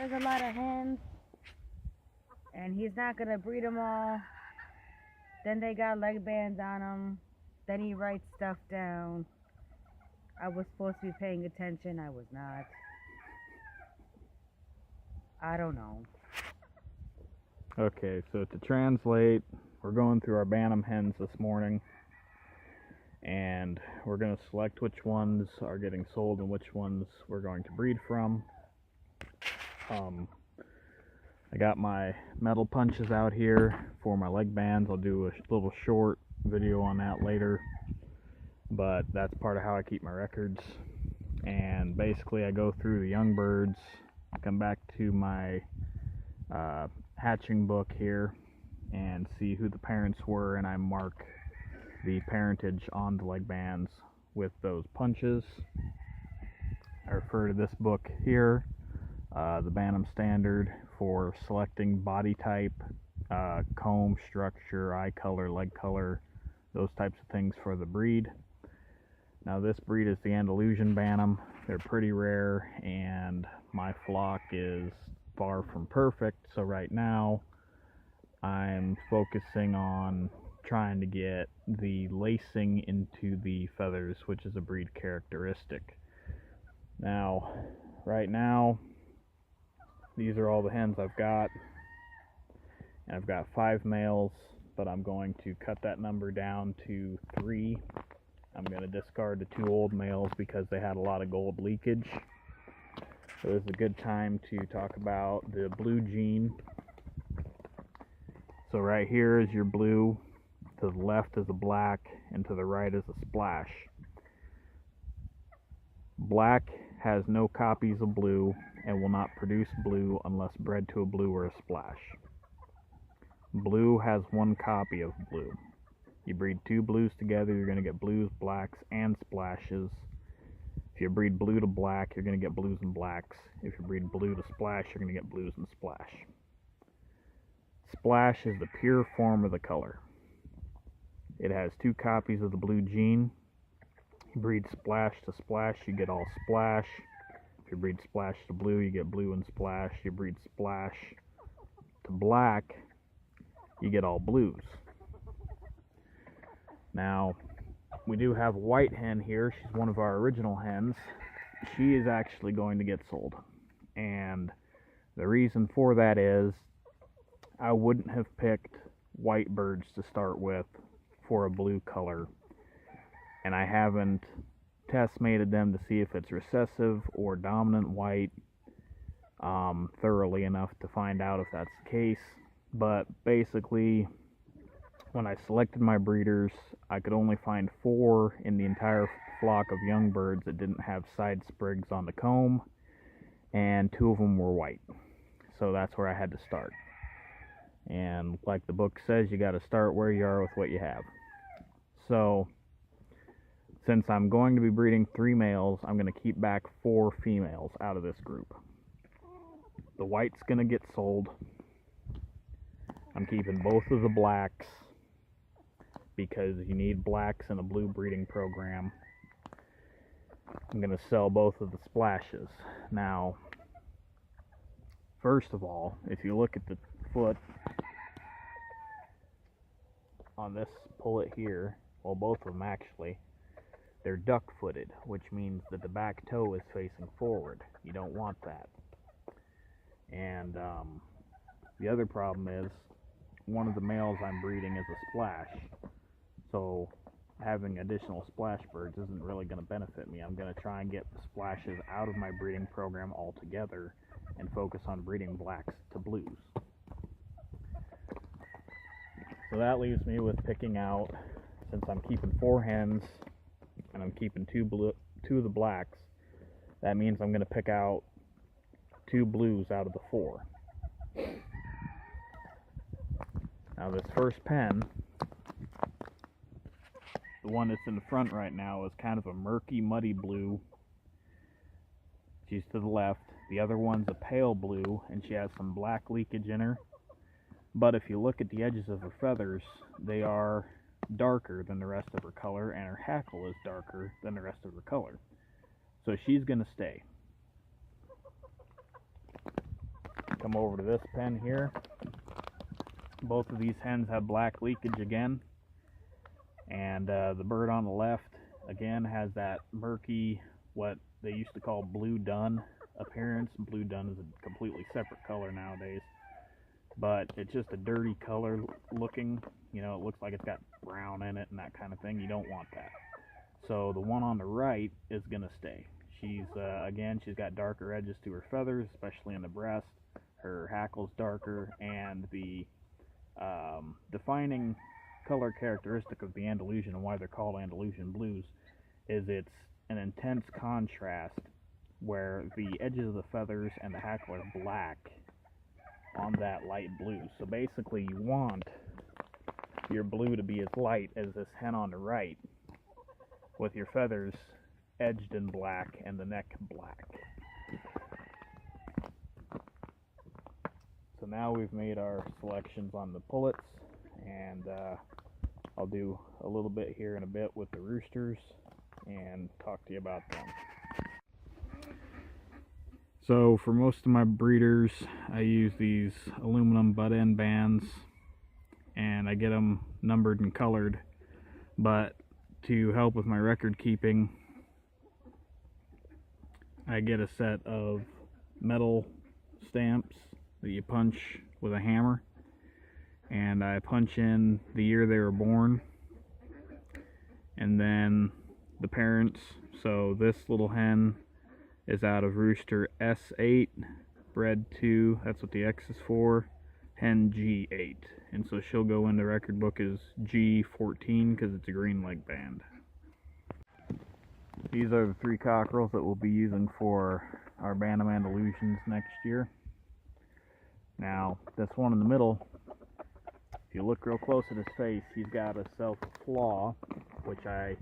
there's a lot of hens, and he's not gonna breed them all. Then they got leg bands on them. Then he writes stuff down. I was supposed to be paying attention. I was not. I don't know. Okay, so to translate, we're going through our Bantam hens this morning, and we're going to select which ones are getting sold and which ones we're going to breed from. I got my metal punches out here for my leg bands. I'll do a little short video on that later, but that's part of how I keep my records. And basically I go through the young birds, come back to my hatching book here and see who the parents were, and I mark the parentage on the leg bands with those punches. I refer to this book here, the Bantam Standard, for selecting body type, comb structure, eye color, leg color, those types of things for the breed. Now this breed is the Andalusian Bantam. They're pretty rare, and my flock is far from perfect, so right now I'm focusing on trying to get the lacing into the feathers, which is a breed characteristic. Now, right now, these are all the hens I've got, and I've got 5 males, but I'm going to cut that number down to 3. I'm going to discard the 2 old males because they had a lot of gold leakage. So this is a good time to talk about the blue gene. So right here is your blue, to the left is a black, and to the right is a splash. Black has no copies of blue and will not produce blue unless bred to a blue or a splash. Blue has 1 copy of blue. You breed 2 blues together, you're going to get blues, blacks, and splashes. If you breed blue to black, you're going to get blues and blacks. If you breed blue to splash, you're going to get blues and splash. Splash is the pure form of the color. It has 2 copies of the blue gene. You breed splash to splash, you get all splash. If you breed splash to blue, you get blue and splash. You breed splash to black, you get all blues. Now, we do have a white hen here. She's one of our original hens. She is actually going to get sold. And the reason for that is I wouldn't have picked white birds to start with for a blue color. And I haven't test mated them to see if it's recessive or dominant white thoroughly enough to find out if that's the case. But basically, when I selected my breeders, I could only find 4 in the entire flock of young birds that didn't have side sprigs on the comb, and 2 of them were white. So that's where I had to start. And like the book says, you got to start where you are with what you have. So since I'm going to be breeding 3 males, I'm going to keep back 4 females out of this group. The white's going to get sold. I'm keeping both of the blacks because you need blacks in a blue breeding program. I'm going to sell both of the splashes. Now, first of all, if you look at the foot on this pullet here, well, both of them actually, they're duck-footed, which means that the back toe is facing forward. You don't want that. And the other problem is one of the males I'm breeding is a splash. So having additional splash birds isn't really going to benefit me. I'm going to try and get the splashes out of my breeding program altogether and focus on breeding blacks to blues. So that leaves me with picking out, since I'm keeping 4 hens and I'm keeping 2 of the blacks, that means I'm going to pick out 2 blues out of the 4. Now this first pen, the one that's in the front right now, is kind of a murky, muddy blue. She's to the left. The other one's a pale blue, and she has some black leakage in her. But if you look at the edges of her feathers, they are darker than the rest of her color, and her hackle is darker than the rest of her color. So she's going to stay. come over to this pen here. Both of these hens have black leakage again, and the bird on the left again has that murky, what they used to call blue dun appearance. Blue dun is a completely separate color nowadays, but it's just a dirty color looking. You know, it looks like it's got brown in it and that kind of thing. You don't want that. So the one on the right is gonna stay. She's again, she's got darker edges to her feathers, especially in the breast. Her hackle's darker, and the defining color characteristic of the Andalusian, and why they're called Andalusian blues, is it's an intense contrast where the edges of the feathers and the hackle are black on that light blue. So basically you want your blue to be as light as this hen on the right, with your feathers edged in black and the neck black. So now we've made our selections on the pullets, and I'll do a little bit here in a bit with the roosters and talk to you about them. So for most of my breeders, I use these aluminum butt end bands, and I get them numbered and colored, but to help with my record keeping, I get a set of metal stamps that you punch with a hammer, and I punch in the year they were born and then the parents. So this little hen is out of rooster S8, bred to, that's what the X is for, hen G8, and so she'll go in the record book as G14 because it's a green leg band. These are the 3 cockerels that we'll be using for our Bantam Andalusians next year. Now, this one in the middle, if you look real close at his face, he's got a self-flaw, which I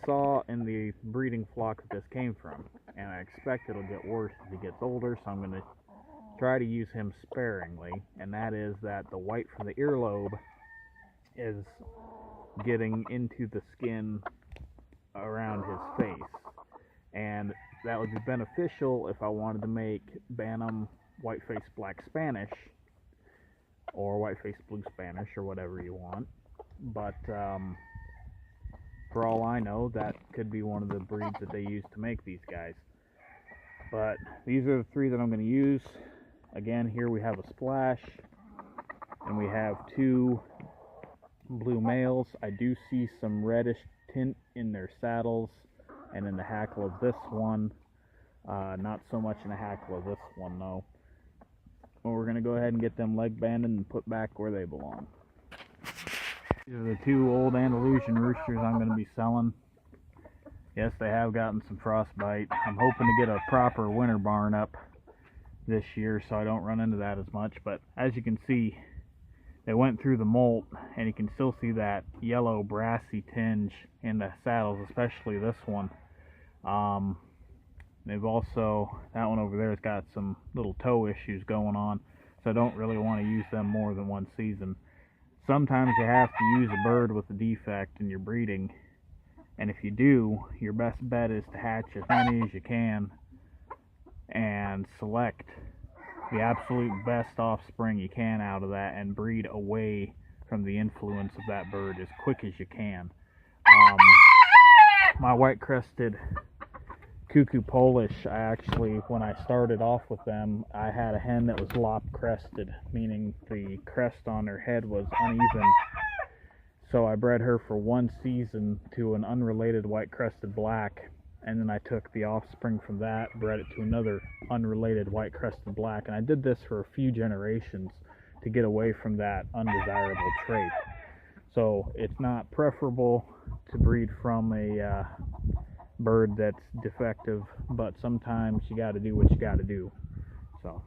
saw in the breeding flock that this came from, and I expect it'll get worse as he gets older, so I'm going to try to use him sparingly, and that is that the white from the earlobe is getting into the skin around his face, and that would be beneficial if I wanted to make Bantam white-faced black Spanish or white-faced blue Spanish or whatever you want. But for all I know, that could be one of the breeds that they use to make these guys. But these are the 3 that I'm going to use. Again, here we have a splash, and we have 2 blue males. I do see some reddish tint in their saddles and in the hackle of this one. Not so much in the hackle of this one though. Well, we're going to go ahead and get them leg banded and put back where they belong. These are the 2 old Andalusian roosters I'm going to be selling. Yes, they have gotten some frostbite. I'm hoping to get a proper winter barn up this year so I don't run into that as much, but as you can see, they went through the molt, and you can still see that yellow brassy tinge in the saddles, especially this one. They've also, that one over there has got some little toe issues going on, so I don't really want to use them more than one season. Sometimes you have to use a bird with a defect in your breeding, and if you do, your best bet is to hatch as many as you can and select the absolute best offspring you can out of that and breed away from the influence of that bird as quick as you can. My white-crested cuckoo Polish, I actually, when I started off with them, I had a hen that was lop-crested, meaning the crest on her head was uneven. So I bred her for 1 season to an unrelated white-crested black, and then I took the offspring from that, bred it to another unrelated white-crested black, and I did this for a few generations to get away from that undesirable trait. So it's not preferable to breed from a bird that's defective, but sometimes you got to do what you got to do. So